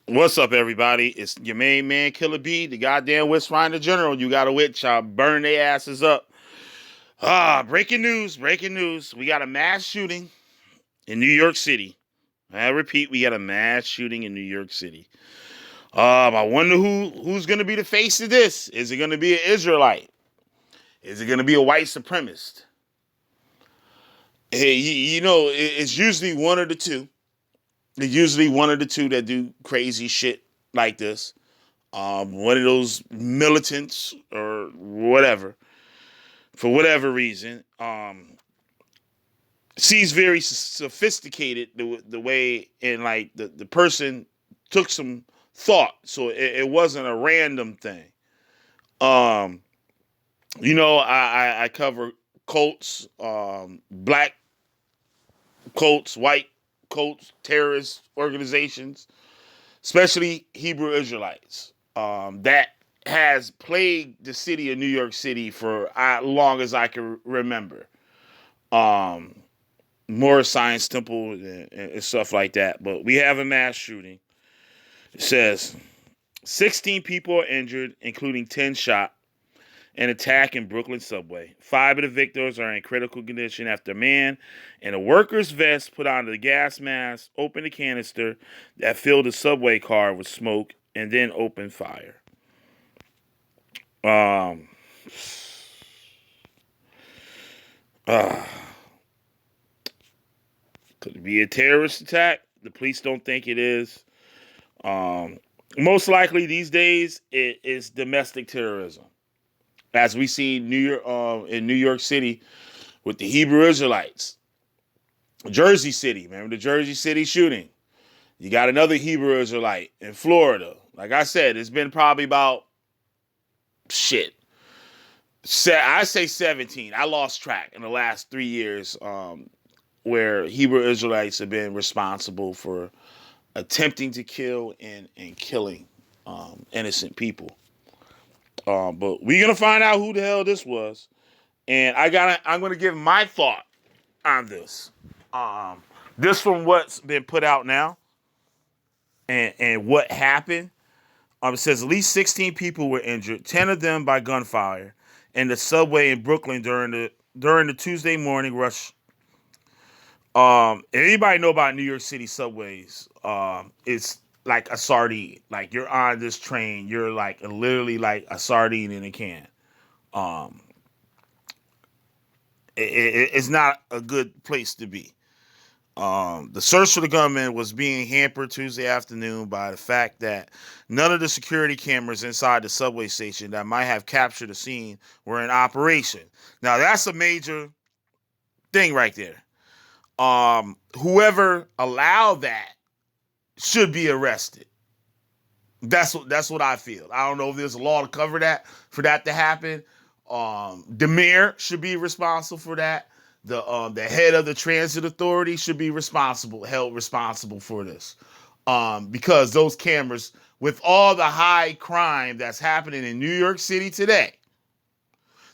What's up, everybody? It's your main man, Killer B, the goddamn West Finder General. You got a witch, y'all burn their asses up. Breaking news, breaking news. We got a mass shooting in New York City. I repeat, we got a mass shooting in New York City. I wonder who's gonna be the face of this. Is it gonna be an Israelite? Is it gonna be a white supremacist? Hey, it's usually one of the two. It's usually one of the two that do crazy shit like this. One of those militants or whatever, for whatever reason, seems very sophisticated the way and like the person took some thought, so it wasn't a random thing. Um, I cover cults, black cults, white cults, terrorist organizations, especially Hebrew Israelites. That has plagued the city of New York City for as long as I can remember. Um, More Science Temple and stuff like that. But we have a mass shooting. It says 16 people are injured, including 10 shot. An attack in Brooklyn subway. 5 of the victims are in critical condition after a man in a worker's vest put on the gas mask, opened a canister that filled a subway car with smoke, and then opened fire. Um, uh, could it be a terrorist attack? The police don't think it is. Um, Most likely these days it is domestic terrorism, as we see in New York City with the Hebrew Israelites. Jersey City, remember the Jersey City shooting? You got another Hebrew Israelite in Florida. Like I said, it's been probably about shit. I say 17. I lost track in the last 3 years, where Hebrew Israelites have been responsible for attempting to kill and killing innocent people. But we're gonna find out who the hell this was, and I'm gonna give my thought on this. Um, this from what's been put out now, and what happened. It says at least 16 people were injured, 10 of them by gunfire, in the subway in Brooklyn during the Tuesday morning rush. Anybody know about New York City subways? It's like a sardine. Like you're on this train, you're like literally like a sardine in a can. Um, it's not a good place to be. The search for the gunman was being hampered Tuesday afternoon by the fact that none of the security cameras inside the subway station that might have captured the scene were in operation. Now that's a major thing right there. Whoever allowed that should be arrested. That's what I feel. I don't know if there's a law to cover that for that to happen. The mayor should be responsible for that. The head of the transit authority should be held responsible for this. Because those cameras, with all the high crime that's happening in New York City today,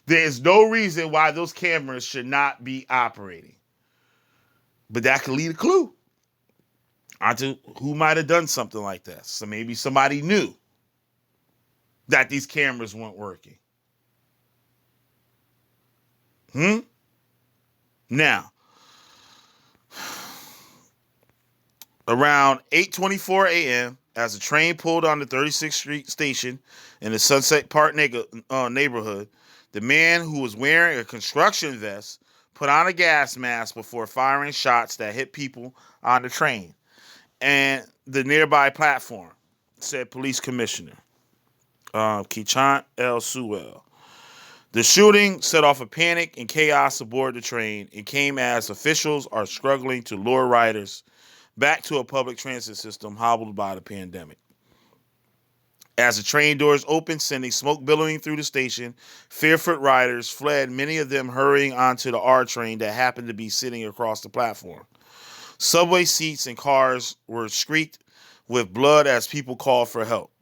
there is no reason why those cameras should not be operating. But that could lead a clue onto who might have done something like that. So maybe somebody knew that these cameras weren't working. Hmm? Now, around 8:24 a.m., as the train pulled on the 36th Street station in the Sunset Park neighborhood, the man who was wearing a construction vest put on a gas mask before firing shots that hit people on the train and the nearby platform, said Police Commissioner Keechant El Sewell. The shooting set off a panic and chaos aboard the train and came as officials are struggling to lure riders back to a public transit system hobbled by the pandemic. As the train doors opened, sending smoke billowing through the station, fearful riders fled, many of them hurrying onto the R train that happened to be sitting across the platform. Subway seats and cars were streaked with blood as people called for help.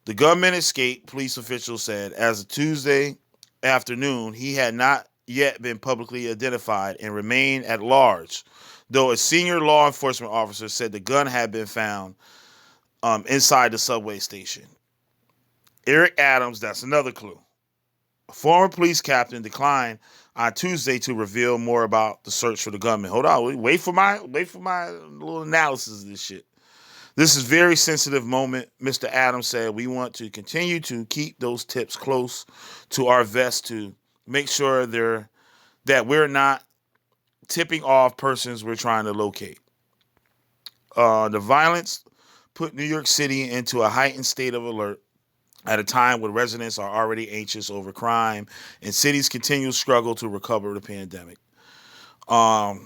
The gunman escaped, police officials said. As of Tuesday afternoon, he had not yet been publicly identified and remained at large, though a senior law enforcement officer said the gun had been found inside the subway station. Eric Adams, that's another clue. A former police captain declined on Tuesday to reveal more about the search for the gunman. Hold on, wait for my little analysis of this shit. This is a very sensitive moment. Mr. Adams said we want to continue to keep those tips close to our vest to make sure that we're not tipping off persons we're trying to locate. The violence put New York City into a heightened state of alert at a time when residents are already anxious over crime and cities continual struggle to recover the pandemic. I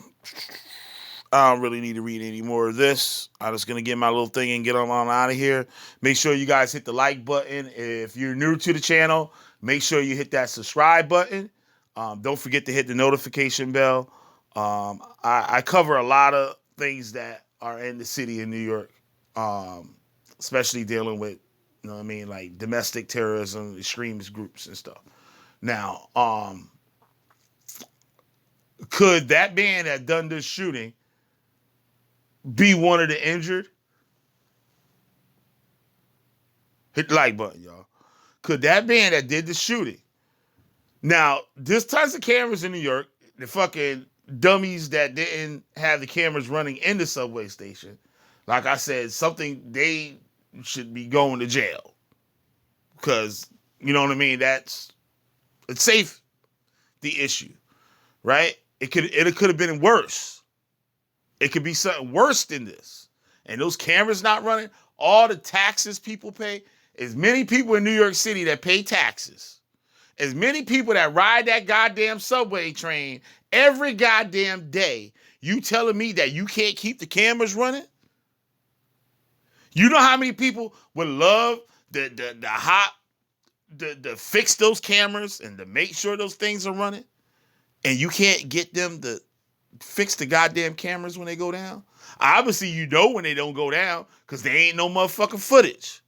don't really need to read any more of this. I'm just going to get my little thing and get on out of here. Make sure you guys hit the like button. If you're new to the channel, make sure you hit that subscribe button. Don't forget to hit the notification bell. I cover a lot of things that are in the city of New York, especially dealing with, you know what I mean, like domestic terrorism, extremist groups and stuff. Now, could that man that done this shooting be one of the injured? Hit the like button, y'all. Could that man that did the shooting? Now, there's tons of cameras in New York. The fucking dummies that didn't have the cameras running in the subway station. Like I said, something they should be going to jail. Because, you know what I mean? It's safe, the issue, right? It could have been worse. It could be something worse than this. And those cameras not running, all the taxes people pay, as many people in New York City that pay taxes, as many people that ride that goddamn subway train every goddamn day, you telling me that you can't keep the cameras running? You know how many people would love the fix those cameras and to make sure those things are running? And you can't get them to fix the goddamn cameras when they go down? Obviously, you know when they don't go down because there ain't no motherfucking footage.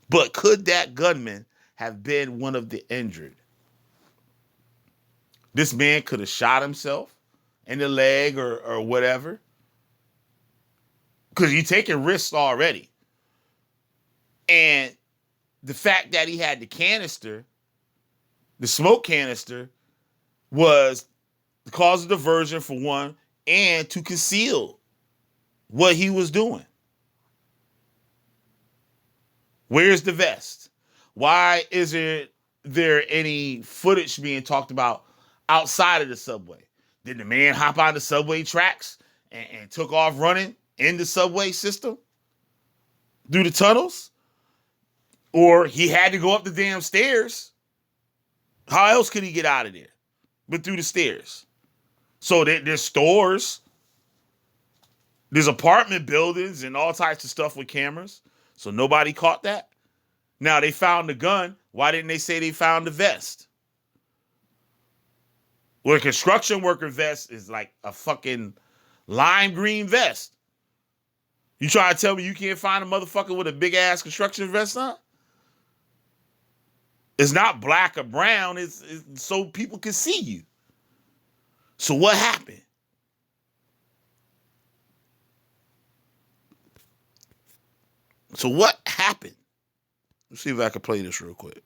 But could that gunman have been one of the injured? This man could have shot himself in the leg or whatever. Because you're taking risks already. And the fact that he had the canister, the smoke canister, was the cause of diversion for one, and to conceal what he was doing. Where's the vest? Why isn't there any footage being talked about outside of the subway? Did the man hop on the subway tracks and took off running in the subway system through the tunnels? Or he had to go up the damn stairs? How else could he get out of there but through the stairs? So there's stores, there's apartment buildings and all types of stuff with cameras. So nobody caught that. Now they found the gun. Why didn't they say they found the vest? Well, a construction worker vest is like a fucking lime green vest. You trying to tell me you can't find a motherfucker with a big ass construction vest on? It's not black or brown. It's so people can see you. So what happened? So what happened? Let's see if I can play this real quick.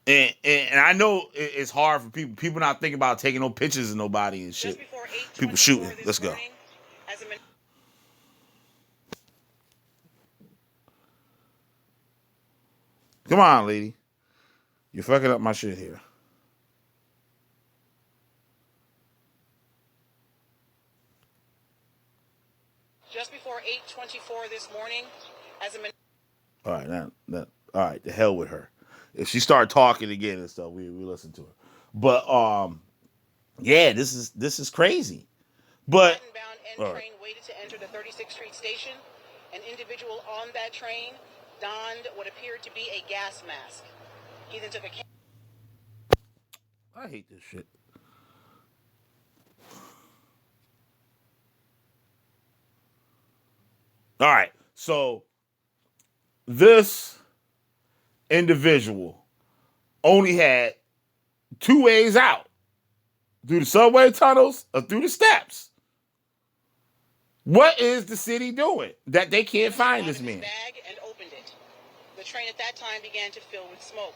And I know it's hard for people. People not thinking about taking no pictures of nobody and shit. People shooting. Let's go. Come on, lady. You're fucking up my shit here. Just before 8:24 this morning, all right, all right, the hell with her. If she started talking again and stuff, we listen to her. But yeah, this is crazy. But bound N train waited to enter the 36th Street station. An individual on that train donned what appeared to be a gas mask. He then took a I hate this shit. All right, so this individual only had two ways out. Through the subway tunnels or through the steps? What is the city doing that they can't find this man? Bag and opened it. The train at that time began to fill with smoke.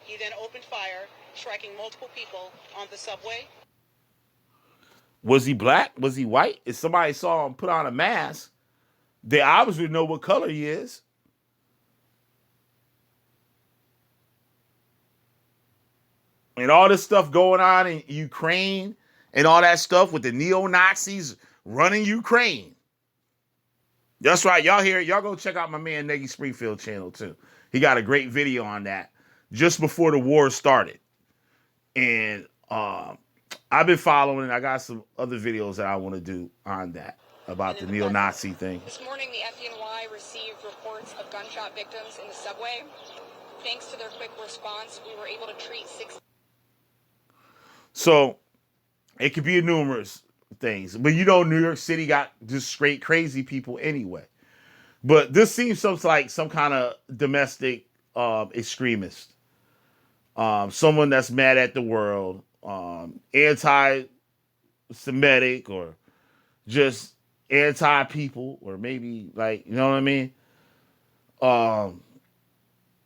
He then opened fire, striking multiple people on the subway. Was he black? Was he white? If somebody saw him put on a mask, they obviously know what color he is. And all this stuff going on in Ukraine and all that stuff with the neo-Nazis running Ukraine. That's right. Y'all hear it. Y'all go check out my man Nagy Springfield channel too. He got a great video on that just before the war started. And I've been following it. I got some other videos that I want to do on that about the neo-Nazi thing. This morning, the FDNY received reports of gunshot victims in the subway. Thanks to their quick response, we were able to treat 6. So it could be numerous things, but you know, New York City got just straight crazy people anyway. But this seems like some kind of domestic extremist, someone that's mad at the world, anti-Semitic, or just anti-people, or maybe like, you know what I mean?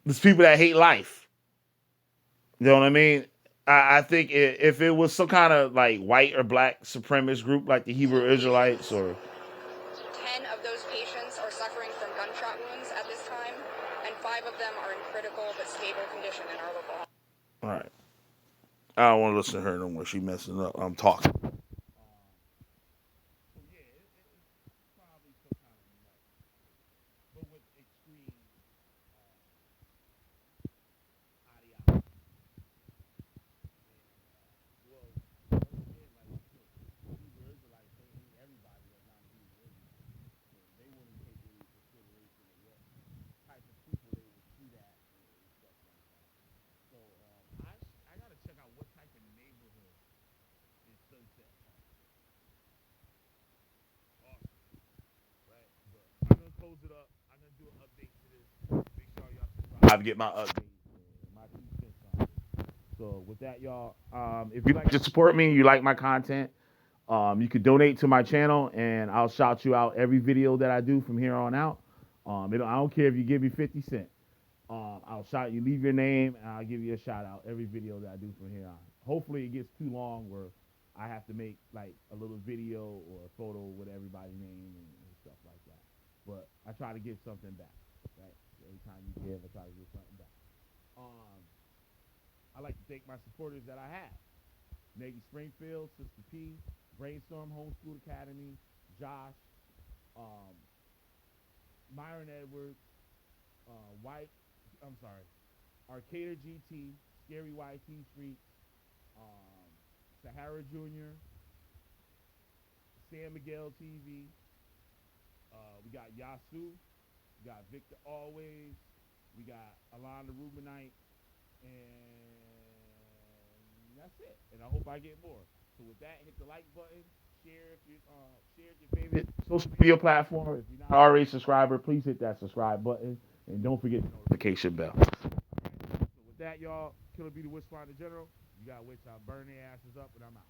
There's people that hate life. You know what I mean? I think if it was some kind of like white or black supremacist group like the Hebrew Israelites, or 10 of those patients are suffering from gunshot wounds at this time, and 5 of them are in critical but stable condition in our local hospital. All right. I don't want to listen to her no more. She messing up. I'm talking. Close it up. I'm gonna do an update to this. Make sure y'all subscribe. Get my updates. My 2 cents on it. So with that, y'all, if you like to support me, you like my content, you could donate to my channel, and I'll shout you out every video that I do from here on out. I don't care if you give me 50 cents. I'll shout you. Leave your name, and I'll give you a shout out every video that I do from here on. Hopefully, it gets too long where I have to make like a little video or a photo with everybody's name and stuff like that. But I try to give something back, right? Every time you give, I try to give something back. I like to thank my supporters that I have. Nagy Springfield, Sister P, Brainstorm Homeschool Academy, Josh, Myron Edwards, Arcader GT, Scary YT Street, Sahara Jr., San Miguel TV. We got Yasu, we got Victor Always, we got Alana Rubinite, and that's it. And I hope I get more. So with that, hit the like button, share your favorite social media platform. If you're not already a subscriber, please hit that subscribe button, and don't forget the notification bell. So with that, y'all, Killer B the Witch Finder General. You gotta wait till I burn their asses up, and I'm out.